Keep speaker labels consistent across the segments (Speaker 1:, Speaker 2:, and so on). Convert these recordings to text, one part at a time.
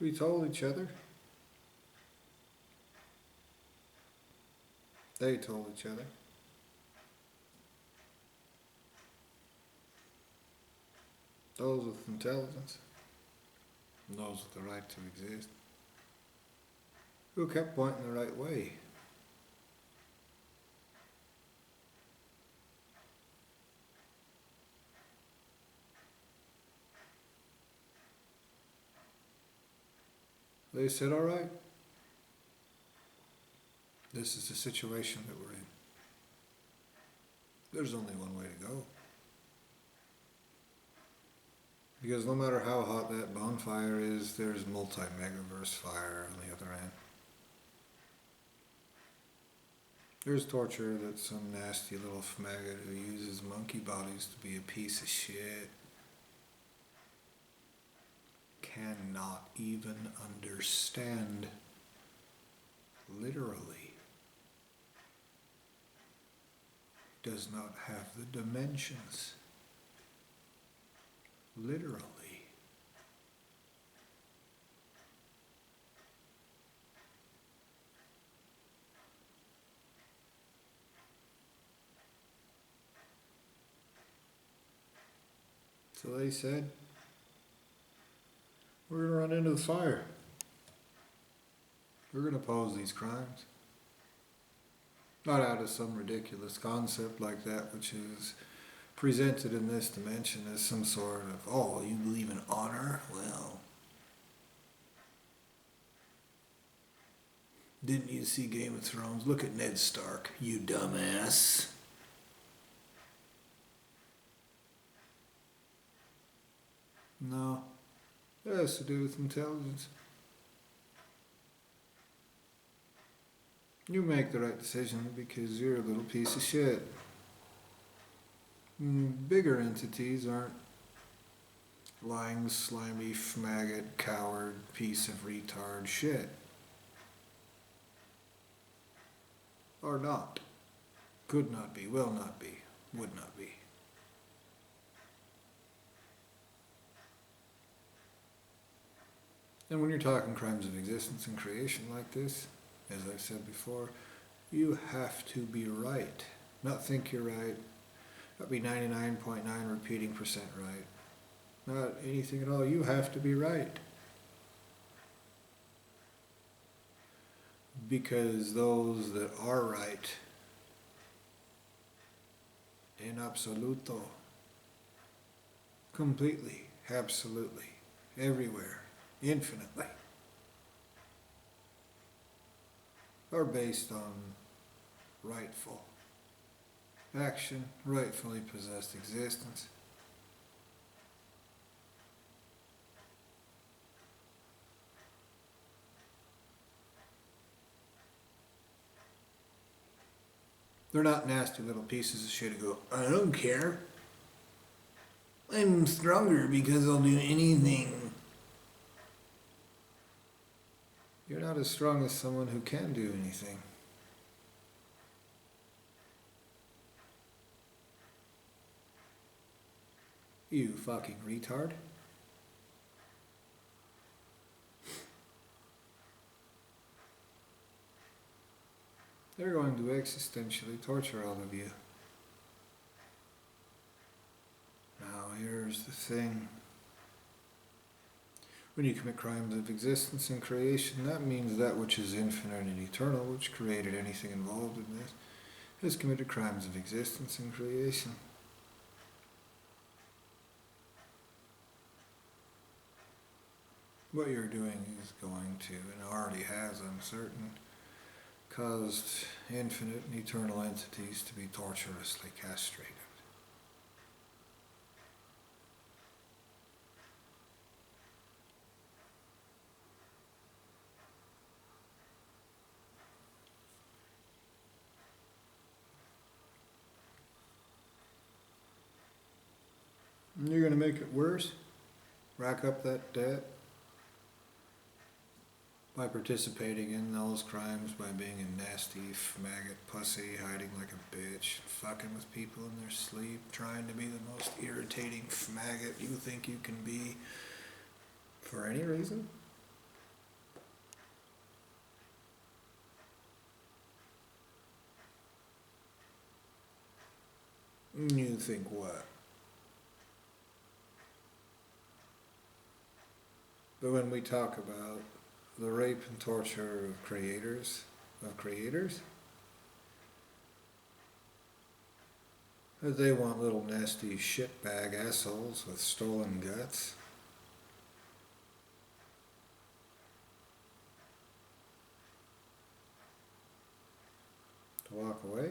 Speaker 1: We told each other. They told each other. Those with intelligence. And those with the right to exist. Who kept pointing the right way. They said, all right, this is the situation that we're in. There's only one way to go. Because no matter how hot that bonfire is, there's multi-megaverse fire on the other end. There's torture that some nasty little maggot who uses monkey bodies to be a piece of shit cannot even understand. Literally. Does not have the dimensions. Literally. So they said, we're going to run into the fire. We're going to pose these crimes. Not out of some ridiculous concept like that, which is presented in this dimension as some sort of, oh, you believe in honor? Well, didn't you see Game of Thrones? Look at Ned Stark, you dumbass. No, it has to do with intelligence. You make the right decision because you're a little piece of shit. Bigger entities aren't lying, slimy, maggot, coward, piece of retard shit. Are not. Could not be, will not be, would not be. And when you're talking crimes of existence and creation like this, as I've said before, you have to be right. Not think you're right. Not be 99.9 repeating percent right. Not anything at all. You have to be right. Because those that are right, in absoluto, completely, absolutely, everywhere, infinitely, are based on rightful action, rightfully possessed existence. They're not nasty little pieces of shit who go, I don't care. I'm stronger because I'll do anything. You're not as strong as someone who can do anything. You fucking retard. They're going to existentially torture all of you. Now here's the thing. When you commit crimes of existence and creation, that means that which is infinite and eternal, which created anything involved in this, has committed crimes of existence and creation. What you're doing is going to, and already has, I'm certain, caused infinite and eternal entities to be torturously castrated. And you're going to make it worse? Rack up that debt? By participating in those crimes, by being a nasty maggot pussy, hiding like a bitch, fucking with people in their sleep, trying to be the most irritating maggot you think you can be, for any reason? You think what? But when we talk about the rape and torture of creators, they want little nasty shitbag assholes with stolen guts. To walk away.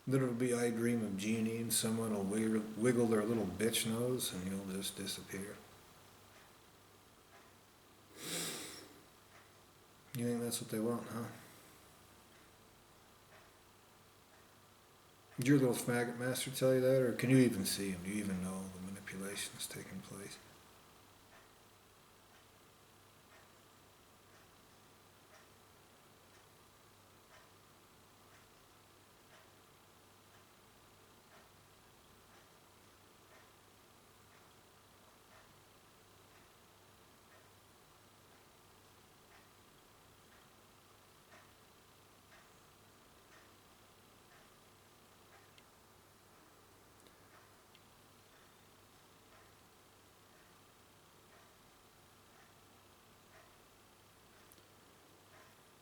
Speaker 1: Then it'll be I dream of Jeannie and someone will wiggle their little bitch nose and you'll just disappear. You think that's what they want, huh? Did your little faggot master tell you that, or can you even see him? Do you even know the manipulation is taking place?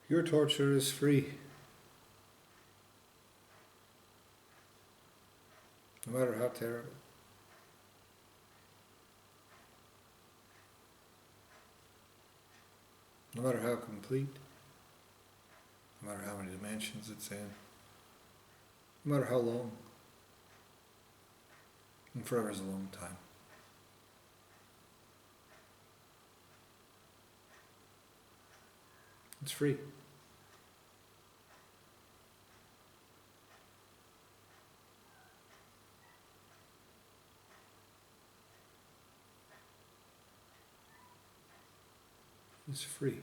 Speaker 1: Your torture is free. No matter how terrible. No matter how complete. No matter how many dimensions it's in. No matter how long. And forever is a long time. It's free. It's free.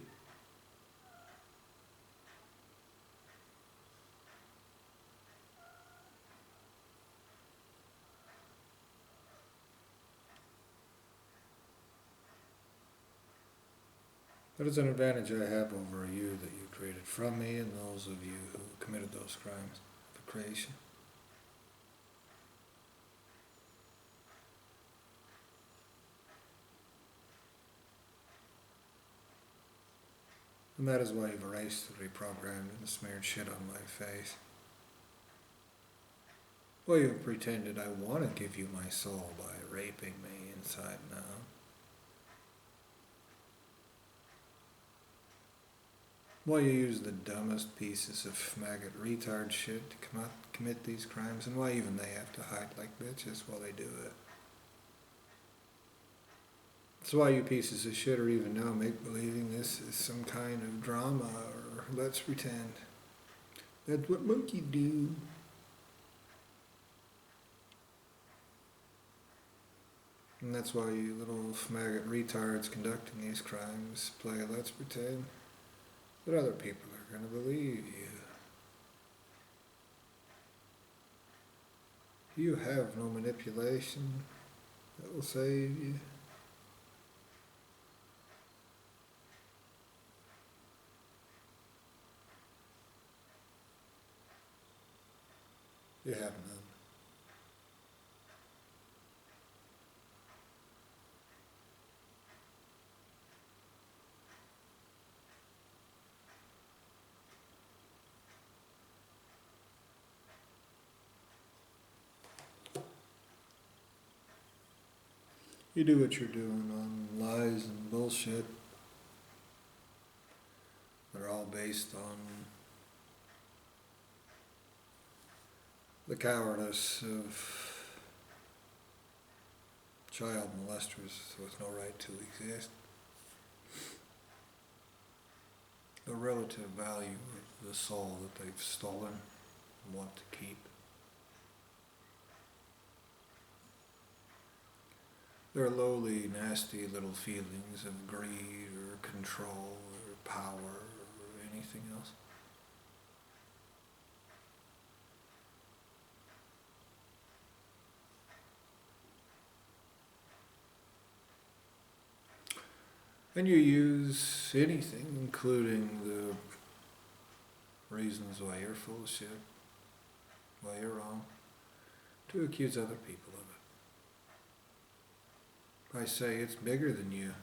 Speaker 1: That is an advantage I have over you that you created from me and those of you who committed those crimes of creation. And that is why you've erased, reprogrammed, and smeared shit on my face. Well, you've pretended I want to give you my soul by raping me inside and out. Why you use the dumbest pieces of maggot retard shit to commit these crimes, and why even they have to hide like bitches while they do it. That's why you pieces of shit are even now make-believing this is some kind of drama, or let's pretend. That's what monkeys do. And that's why you little maggot retards conducting these crimes play let's pretend that other people are going to believe you. You have no manipulation that will save you. You have none. You do what you're doing on lies and bullshit. They're all based on the cowardice of child molesters with no right to exist. The relative value of the soul that they've stolen and want to keep. They're lowly, nasty little feelings of greed or control or power or anything else. And you use anything, including the reasons why you're full of shit, why you're wrong, to accuse other people of it. I say it's bigger than you.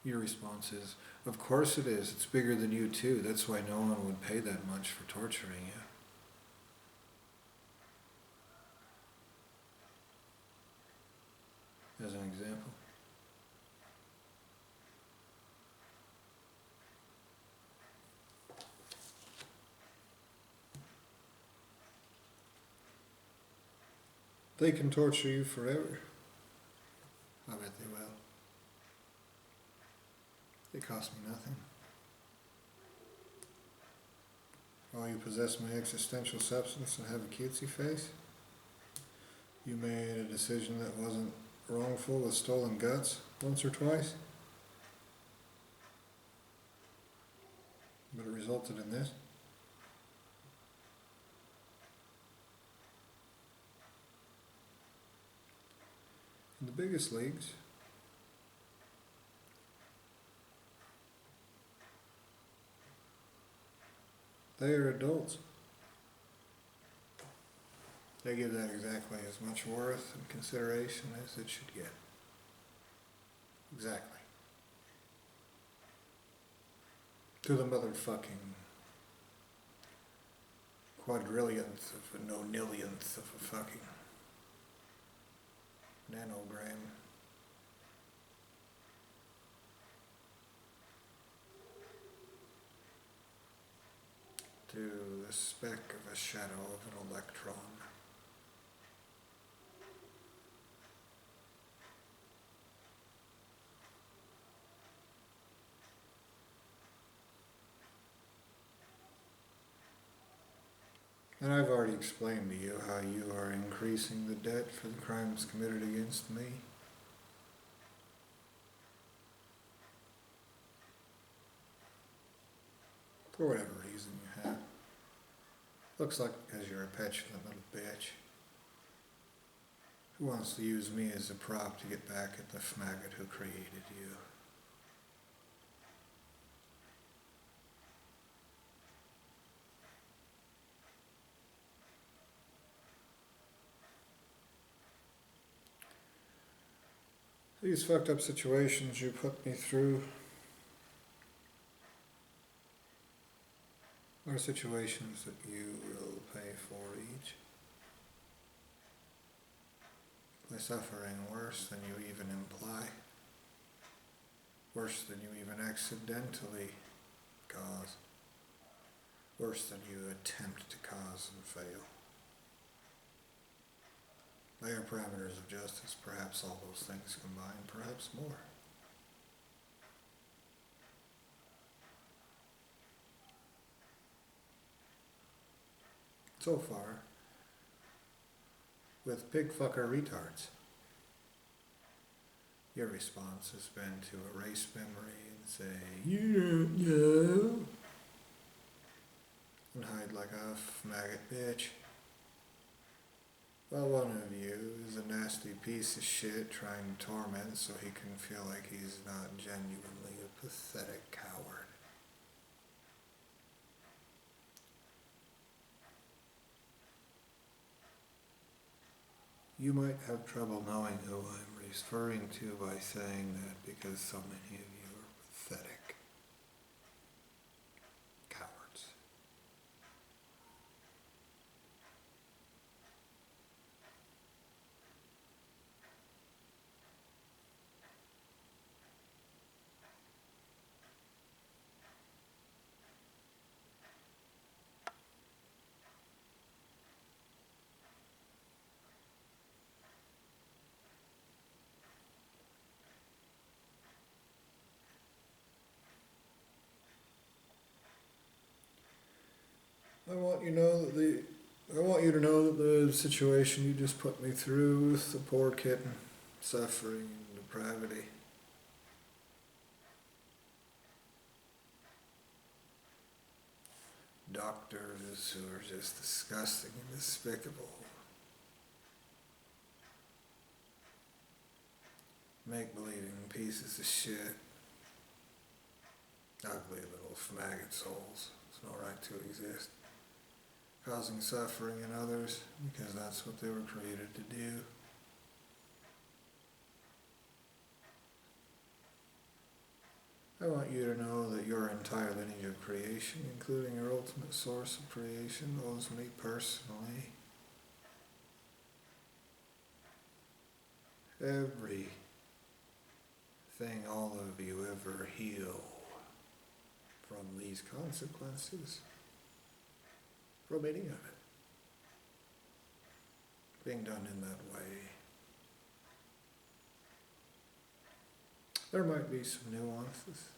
Speaker 1: Your response is, of course it is, it's bigger than you too. That's why no one would pay that much for torturing you. As an example. They can torture you forever. I bet they will. They cost me nothing. Oh, you possess my existential substance and have a cutesy face? You made a decision that wasn't wrongful with stolen guts once or twice? But it resulted in this? In the biggest leagues, they are adults. They give that exactly as much worth and consideration as it should get. Exactly. To the motherfucking quadrillionth of a nonillionth of a fucking nanogram. To the speck of a shadow of an electron. And I've already explained to you how you are increasing the debt for the crimes committed against me. For whatever reason you have. Looks like because you're a petulant little bitch who wants to use me as a prop to get back at the faggot who created you. These fucked up situations you put me through are situations that you will pay for each. By suffering worse than you even imply. Worse than you even accidentally cause. Worse than you attempt to cause and fail. By your parameters of justice, perhaps all those things combined, perhaps more. So far, with pig fucker retards, your response has been to erase memory and say, you don't know, and hide like a maggot bitch. Well, one of you is a nasty piece of shit trying to torment so he can feel like he's not genuinely a pathetic coward. You might have trouble knowing who I'm referring to by saying that because so many of you are pathetic cowards. I want you to know that the situation you just put me through with the poor kitten, suffering and depravity, doctors who are just disgusting and despicable, make-believing pieces of shit. Ugly little maggot souls. It's no right to exist. Causing suffering in others because that's what they were created to do. I want you to know that your entire lineage of creation, including your ultimate source of creation, owes me personally. Everything all of you ever heal from these consequences, from any of it, being done in that way. There might be some nuances.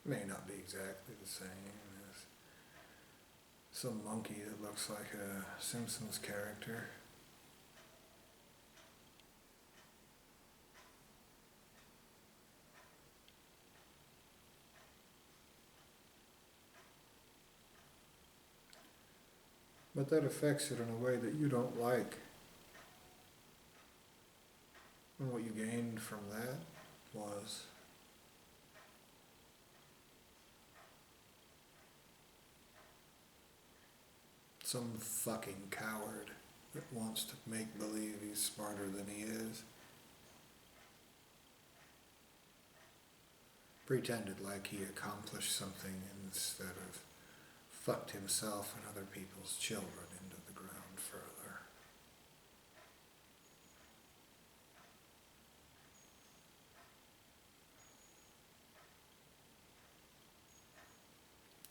Speaker 1: May not be exactly the same as some monkey that looks like a Simpsons character. But that affects it in a way that you don't like. And what you gained from that was some fucking coward that wants to make believe he's smarter than he is. Pretended like he accomplished something instead of fucked himself and other people's children into the ground further.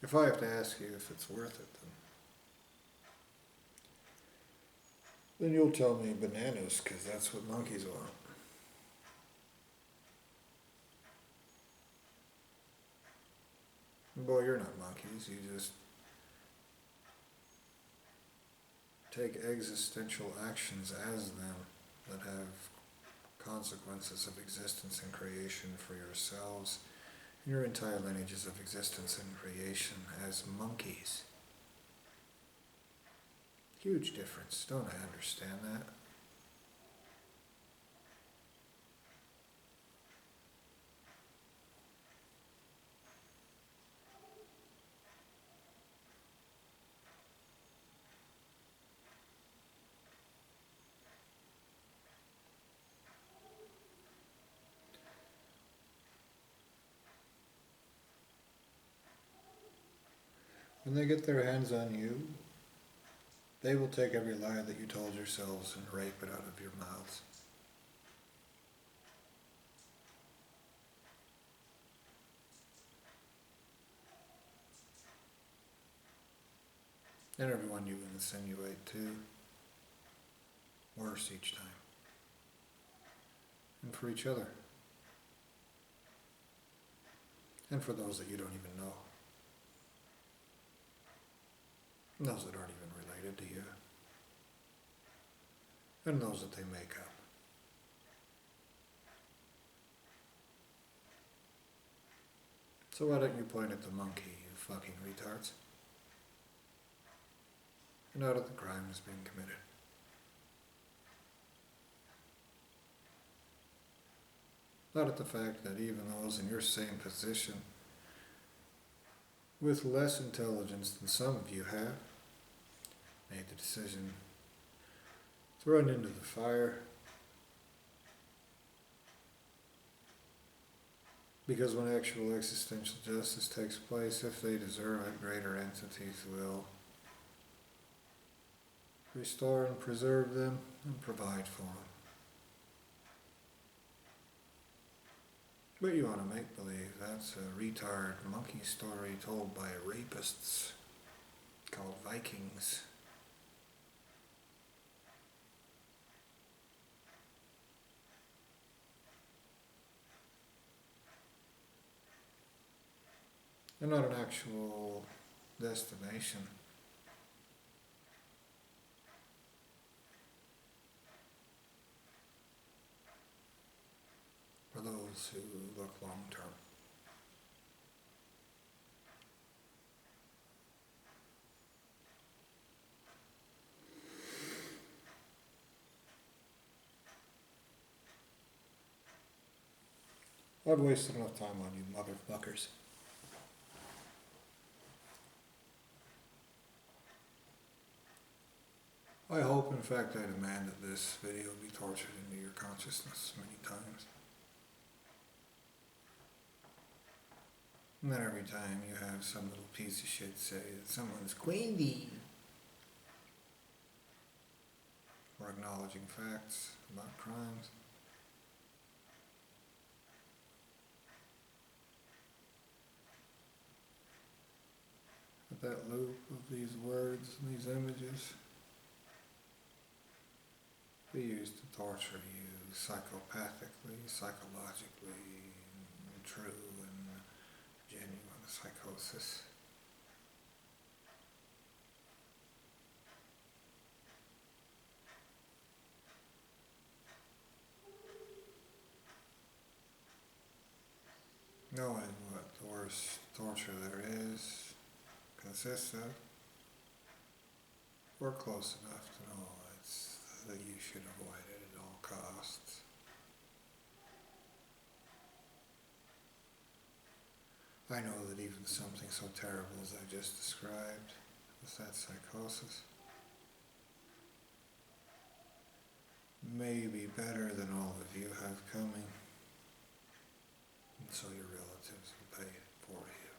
Speaker 1: If I have to ask you if it's worth it, then you'll tell me bananas, because that's what monkeys want. Boy, you're not monkeys, you just take existential actions as them that have consequences of existence and creation for yourselves. Your entire lineages of existence and creation as monkeys. Huge difference, don't I understand that? When they get their hands on you, they will take every lie that you told yourselves and rape it out of your mouths. And everyone you insinuate too. Worse each time. And for each other. And for those that you don't even know. And those that aren't even related to you. And those that they make up. So why don't you point at the monkey, you fucking retards? And now that the crime has been committed. Not at the fact that even those in your same position, with less intelligence than some of you have, made the decision to run into the fire because when actual existential justice takes place, if they deserve it, greater entities will restore and preserve them and provide for them. But you want to make believe that's a retard monkey story told by rapists called Vikings. And not an actual destination. For those who look long term. I've wasted enough time on you motherfuckers. I hope, in fact, I demand that this video be tortured into your consciousness many times. And then every time you have some little piece of shit say that someone's queen bee, or acknowledging facts about crimes. But that loop of these words and these images, they used to torture you psychopathically, psychologically, true and genuine psychosis. Knowing what the worst torture there is consists of, we're close enough to know it's that you should avoid it at all costs. I know that even something so terrible as I just described, with that psychosis, may be better than all of you have coming, and so your relatives will pay it for you.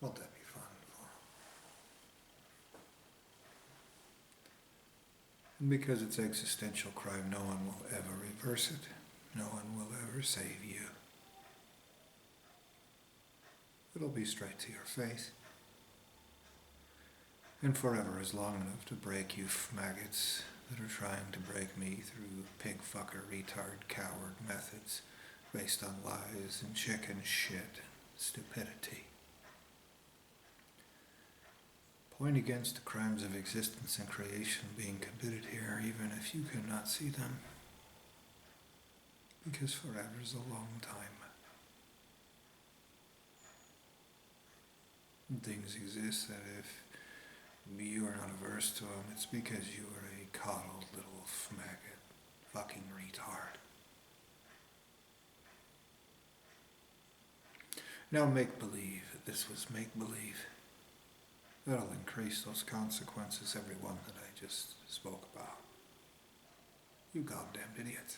Speaker 1: Won't that be fun for them? And because it's existential crime, no one will ever reverse it. No one will ever save you. It'll be straight to your face. And forever is long enough to break you maggots that are trying to break me through pig fucker, retard, coward methods based on lies and chicken shit and stupidity. Point against the crimes of existence and creation being committed here, even if you cannot see them. Because forever is a long time. And things exist that if you are not averse to them, it's because you are a coddled little maggot, fucking retard. Now make believe that this was make believe. That'll increase those consequences, every one that I just spoke about. You goddamn idiots.